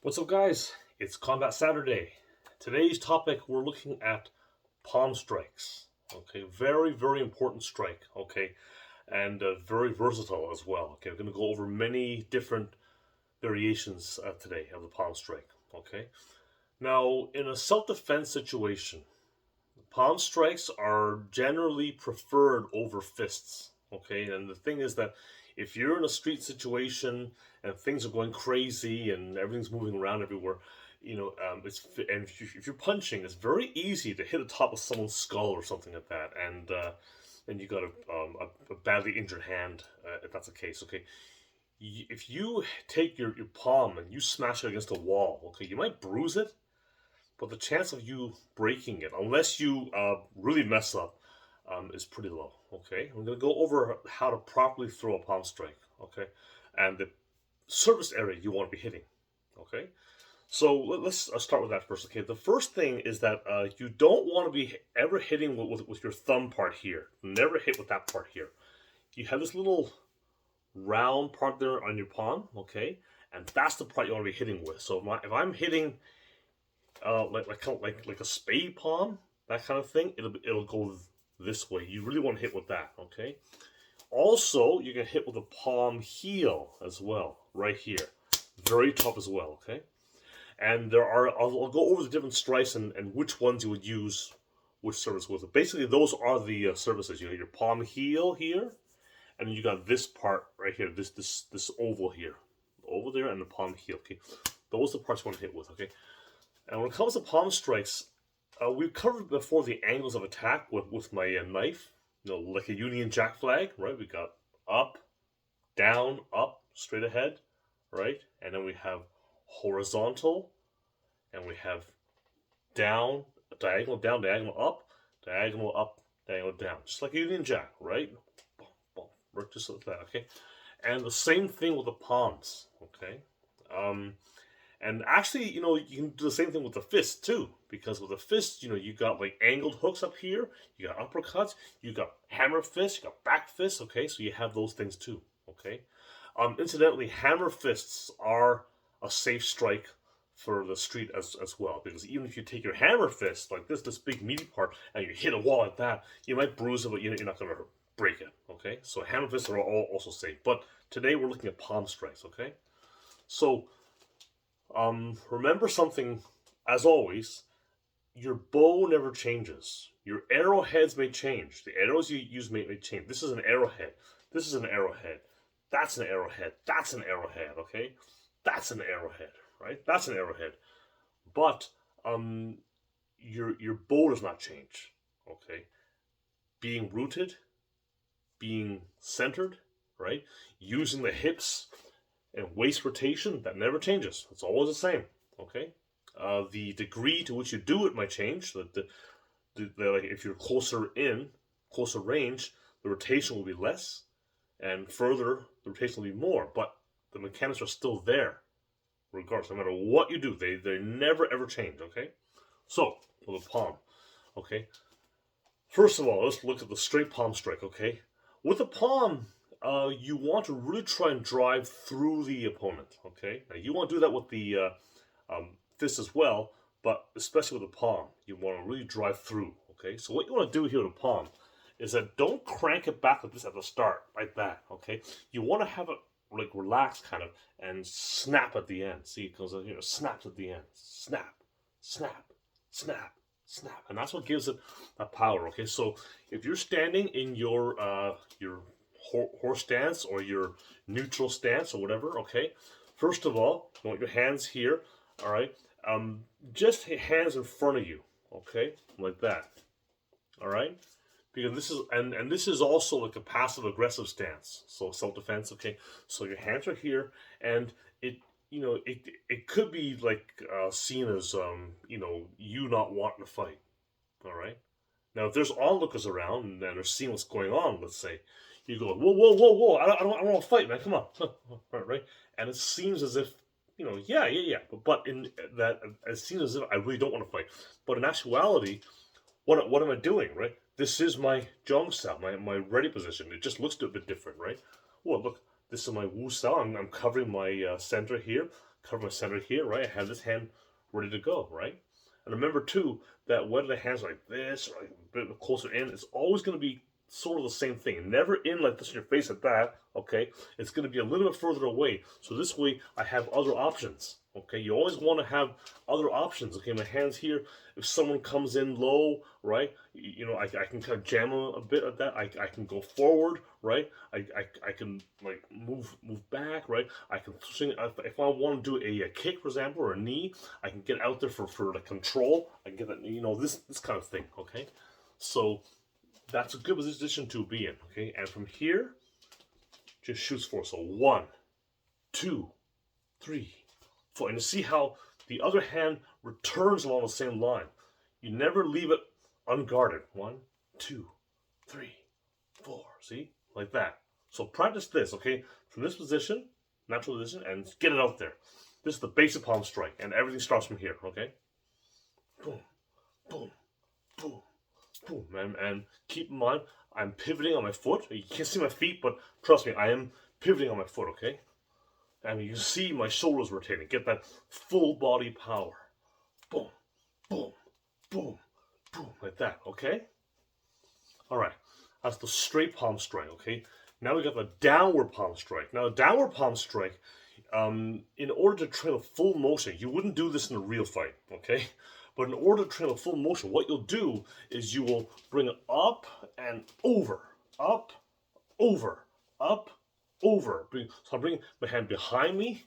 What's up, guys? It's Combat Saturday. Today's topic, we're looking at palm strikes. Okay, very, very important strike. Okay, and very versatile as well. Okay, we're going to go over many different variations today of the palm strike. Okay, now in a self defense situation, palm strikes are generally preferred over fists. Okay, and the thing is that if you're in a street situation and things are going crazy and everything's moving around everywhere, if you're punching, it's very easy to hit the top of someone's skull or something like that, and you got a badly injured hand if that's the case. Okay, if you take your palm and you smash it against a wall, okay, you might bruise it, but the chance of you breaking it, unless you really mess up, is pretty low. Okay, I'm going to go over how to properly throw a palm strike. Okay, and the surface area you want to be hitting. Okay, so let's start with that first. Okay, the first thing is that you don't want to be ever hitting with your thumb part here. Never hit with that part here. You have this little round part there on your palm. Okay, and that's the part you want to be hitting with. So if I'm hitting like a spade palm, that kind of thing, it'll go this way. You really want to hit with that, okay? Also, you can hit with the palm heel as well, right here, very top as well, okay? And I'll go over the different strikes and which ones you would use which service with. Basically, those are the services. You have your palm heel here, and then you got this part right here, this oval here, over there, and the palm heel. Okay, those are the parts you want to hit with. Okay. And when it comes to palm strikes, we've covered before the angles of attack with my knife, like a Union Jack flag, right? We got up, down, up, straight ahead, right? And then we have horizontal, and we have down, diagonal up, diagonal down, just like a Union Jack, right? Boom, boom, right, just like that, okay? And the same thing with the palms, okay? And actually, you can do the same thing with the fist too, because with the fist, you got like angled hooks up here, you got uppercuts, you got hammer fists, you got back fists. Okay, so you have those things too. Okay, incidentally, hammer fists are a safe strike for the street as well, because even if you take your hammer fist like this big meaty part, and you hit a wall like that, you might bruise it, but you're not gonna break it. Okay, so hammer fists are all also safe. But today we're looking at palm strikes. Okay, so remember something, as always, your bow never changes. Your arrowheads may change. The arrows you use may change. This is an arrowhead. This is an arrowhead. That's an arrowhead. That's an arrowhead, okay? That's an arrowhead, right? That's an arrowhead. But your bow does not change, okay? Being rooted, being centered, right? Using the hips and waist rotation, that never changes. It's always the same. Okay. The degree to which you do it might change. Like if you're closer range, the rotation will be less, and further, the rotation will be more. But the mechanics are still there, regardless. No matter what you do, they never ever change. Okay. So for the palm, okay. First of all, let's look at the straight palm strike. Okay. With the palm, you want to really try and drive through the opponent. Okay, now you want to do that with the fist as well, but especially with the palm, you want to really drive through. Okay, so what you want to do here with the palm is that don't crank it back like this at the start, like that. Okay, you want to have it like relaxed kind of and snap at the end. See, it goes here, snaps at the end, snap, snap, snap, snap, and that's what gives it that power. Okay, so if you're standing in your horse stance or your neutral stance or whatever, okay, first of all, you want your hands here, all right, just hands in front of you, okay, like that, all right, because this is and this is also like a passive aggressive stance, so self-defense. Okay, so your hands are here, and it could be like seen as you not wanting to fight. All right, now if there's onlookers around and they're seeing what's going on, let's say, you go, whoa, whoa, whoa, whoa! I don't want to fight, man. Come on, right? And it seems as if, yeah. But in that, it seems as if I really don't want to fight. But in actuality, what am I doing, right? This is my Zhong style, my ready position. It just looks a bit different, right? Well, look, this is my Wu style. I'm covering my center here. cover my center here, right? I have this hand ready to go, right? And remember too, that whether the hand's like this or like a bit closer in, it's always going to be sort of the same thing. Never in like this in your face like that, okay? It's going to be a little bit further away. So this way I have other options, okay? You always want to have other options, okay? My hand's here. If someone comes in low, right, you know, I can kind of jam them a bit at that. I can go forward, right? I can like move back, right? I can swing, if I want to do a kick, for example, or a knee, I can get out there for the control. I can get that, you know, this kind of thing, okay? So that's a good position to be in, okay? And from here, just shoots forward. So 1, 2, 3, 4. And you see how the other hand returns along the same line. You never leave it unguarded. 1, 2, 3, 4. See? Like that. So practice this, okay? From this position, natural position, and get it out there. This is the basic palm strike, and everything starts from here, okay? Boom, boom, boom, boom. And keep in mind, I'm pivoting on my foot. You can't see my feet, but trust me, I am pivoting on my foot, okay? And you see my shoulders rotating. Get that full body power. Boom, boom, boom, boom, like that, okay? All right, that's the straight palm strike, okay? Now we got the downward palm strike. Now, a downward palm strike, in order to train a full motion, you wouldn't do this in a real fight, okay? But in order to train a full motion, what you'll do is you will bring it up and over, up, over, up, over. So I'm bringing my hand behind me,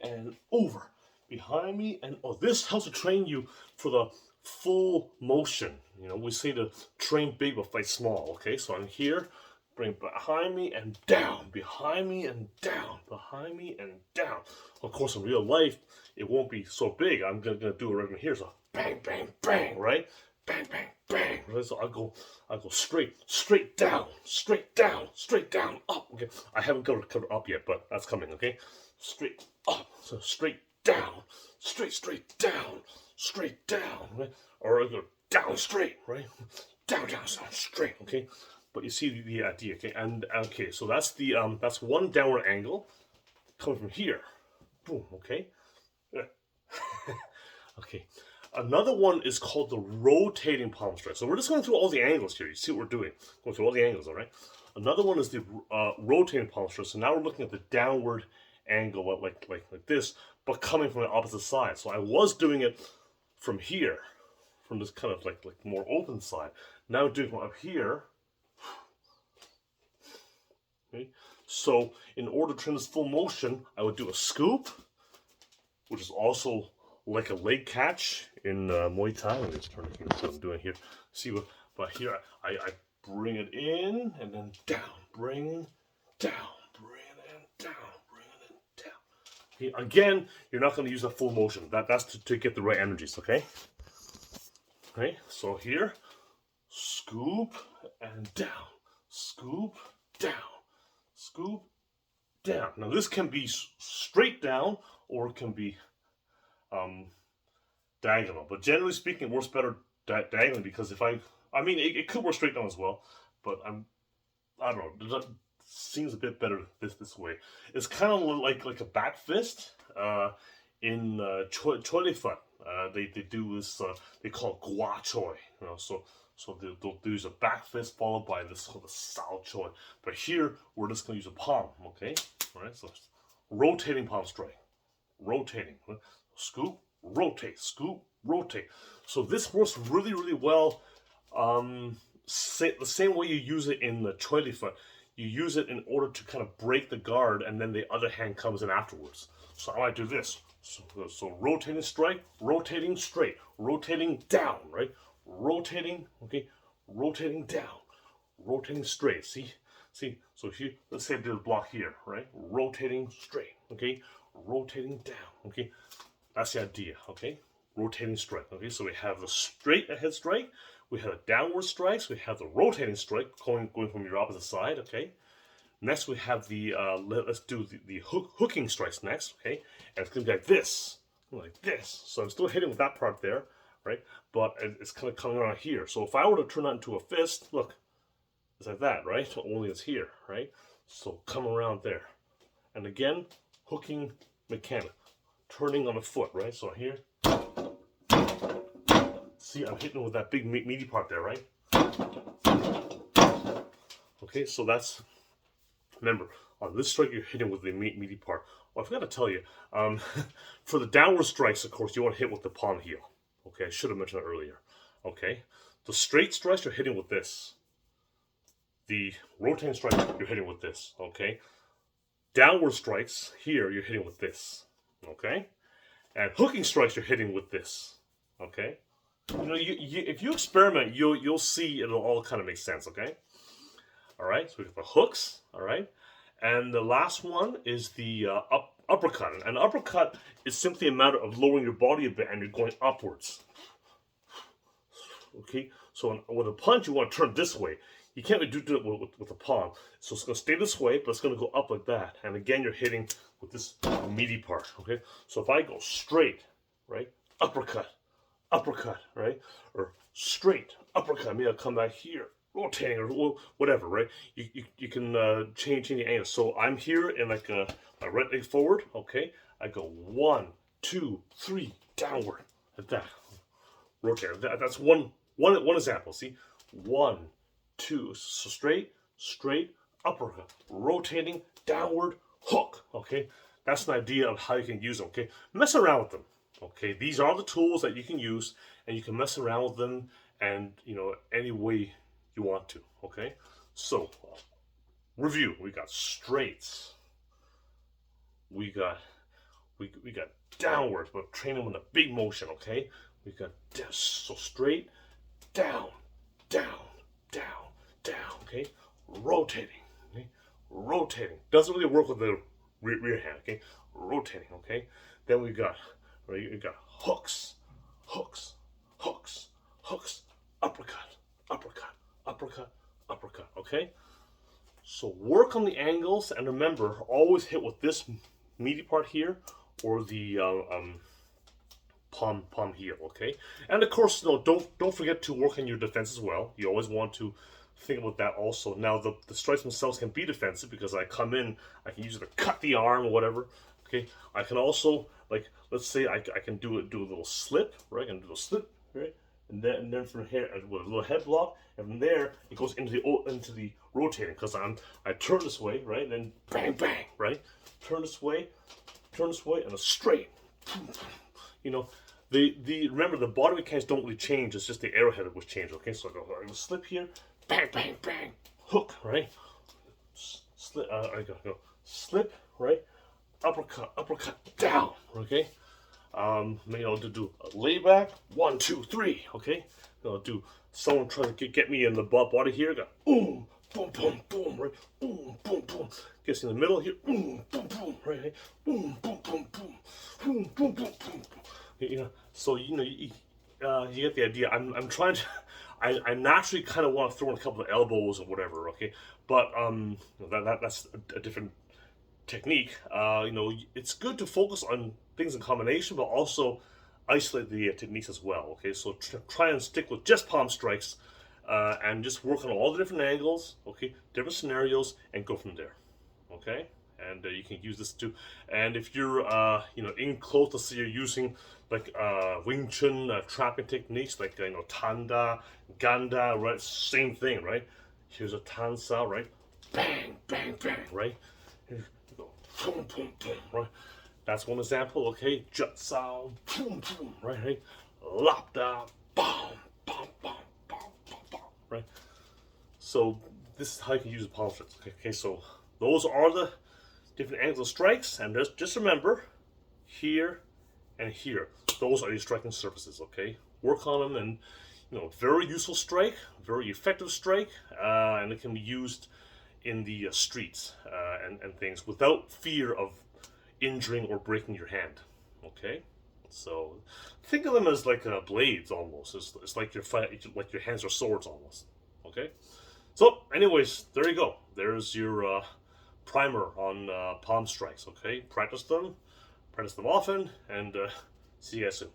and over. Behind me, and oh, this helps to train you for the full motion. You know, we say to train big but fight small, okay? So I'm here, bring behind me and down, behind me and down, behind me and down. Of course, in real life, it won't be so big. I'm gonna do it right in here. So bang, bang, bang, right? Bang, bang, bang. Right? So I'll go straight down, straight down, straight down, up. Okay, I haven't covered up yet, but that's coming. Okay, straight up, so straight down, straight down, straight down, right? Or I go down straight, right? Down, straight. Okay. But you see the idea, okay? And okay, so that's the that's one downward angle coming from here. Boom, okay? Okay. Another one is called the rotating palm strike. So we're just going through all the angles here. You see what we're doing? Going through all the angles, all right? Another one is the rotating palm strike. So now we're looking at the downward angle, like this, but coming from the opposite side. So I was doing it from here, from this kind of like more open side. Now doing it from up here. Okay. So in order to train this full motion, I would do a scoop, which is also like a leg catch in Muay Thai. Let me just turn it here. That's what I'm doing here. See what? But here I bring it in and then down, bring down, bring it in, down, bring it in, down. Okay. Again, you're not going to use the full motion. That's to get the right energies. Okay. Okay. So here, scoop and down, scoop down. Scoop down. Now this can be straight down or it can be diagonal. But generally speaking, it works better diagonally because if I mean, it could work straight down as well. But I don't know. It seems a bit better this way. It's kind of like a back fist in choi foot. They do this. They call it gua choi. You know, so they'll use a back fist followed by this called a sao choi. But here, we're just going to use a palm, okay? All right, so rotating palm strike. Rotating. Scoop, rotate, scoop, rotate. So this works really, really well. The same way you use it in the choi foot. You use it in order to kind of break the guard, and then the other hand comes in afterwards. So I might do this. So rotating strike, rotating straight, rotating down, right? Rotating, okay, rotating down, rotating straight. See. So here, let's say there's a block here, right? Rotating straight, okay, rotating down, okay. That's the idea, okay. Rotating strike, okay. So we have the straight ahead strike, we have the downward strikes, we have the rotating strike going from your opposite side, okay. Next we have the let's do the hooking strikes next, okay. And it's gonna be like this. So I'm still hitting with that part there. Right, but it's kind of coming around here. So if I were to turn that into a fist, look, it's like that, right? Only it's here, right? So come around there, and again, hooking mechanic. Turning on the foot, right? So here, see, I'm hitting with that big meaty part there, right? Okay, so that's, remember, on this strike, you're hitting with the meaty part. Oh, I forgot to tell you, for the downward strikes, of course, you want to hit with the palm heel. Okay, I should have mentioned that earlier. Okay, the straight strikes, you're hitting with this. The rotating strikes, you're hitting with this. Okay, downward strikes, here, you're hitting with this. Okay, and hooking strikes, you're hitting with this. Okay, you know, if you experiment, you'll see it'll all kind of make sense. Okay, all right. So we have the hooks. All right. And the last one is the uppercut. An uppercut is simply a matter of lowering your body a bit and you're going upwards. Okay, so with a punch, you want to turn this way. You can't really do it with the palm. So it's going to stay this way, but it's going to go up like that. And again, you're hitting with this meaty part. Okay, so if I go straight, right, uppercut, right, or straight, uppercut, maybe I'll come back here. Rotating or whatever, right? You can change the angle. So I'm here in like my right leg forward. Okay, I go 1, 2, 3 downward like that. Rotate. That's one example. See, 1, 2. So straight, uppercut, rotating, downward, hook. Okay, that's an idea of how you can use them. Okay, mess around with them. Okay, these are the tools that you can use, and you can mess around with them, and you know, any way you want to. Okay, so review. We got straights. We got downwards, but train them in a big motion. Okay, we got so straight, down. Okay, rotating. Okay, rotating doesn't really work with the rear hand. Okay, rotating. Okay, then we got hooks, uppercut. Okay, so work on the angles and remember, always hit with this meaty part here or the palm heel. Okay, and of course, no, don't forget to work on your defense as well. You always want to think about that also. Now the strikes themselves can be defensive because I come in, I can use it to cut the arm or whatever. Okay, I can also, like, let's say I can do a little slip, right? I can do a little slip, right? And then from here with a little head block, and from there it goes into the rotating because I turn this way, right? And then bang, right? Turn this way, and a straight. You know, remember the body mechanics don't really change. It's just the arrowhead which changes. Okay, so I go slip here, bang, hook, right? Slip, I go slip, right? Uppercut, down. Okay. You know, to do a layback, 1, 2, 3. Okay. You know, do someone trying to get me in the body here. Go boom, right? Boom. Gets in the middle here. Boom, right? Boom. You know, so you know you get the idea. I'm trying to. I naturally kind of want to throw in a couple of elbows or whatever. Okay, but that's a different technique. You know, it's good to focus on things in combination, but also isolate the techniques as well. Okay, so try and stick with just palm strikes, and just work on all the different angles. Okay, different scenarios, and go from there. Okay, and you can use this too. And if you're you know, in close, let's say you're using like Wing Chun trapping techniques, like you know, Tanda, Ganda, right? Same thing, right? Here's a Tansa, right? Bang, right? Here you go, boom, right? That's one example. Okay, Jutsao, boom, right? Lapda, bam, right? So this is how you can use the palm strikes. Okay, so those are the different angles of strikes, and just remember, here and here, those are your striking surfaces. Okay, work on them, and you know, very useful strike, very effective strike, and it can be used in the streets and things without fear of injuring or breaking your hand. Okay, so think of them as like blades almost. It's like like your hands are swords almost. Okay, so anyways, there you go. There's your primer on palm strikes. Okay, practice them often, and see you guys soon.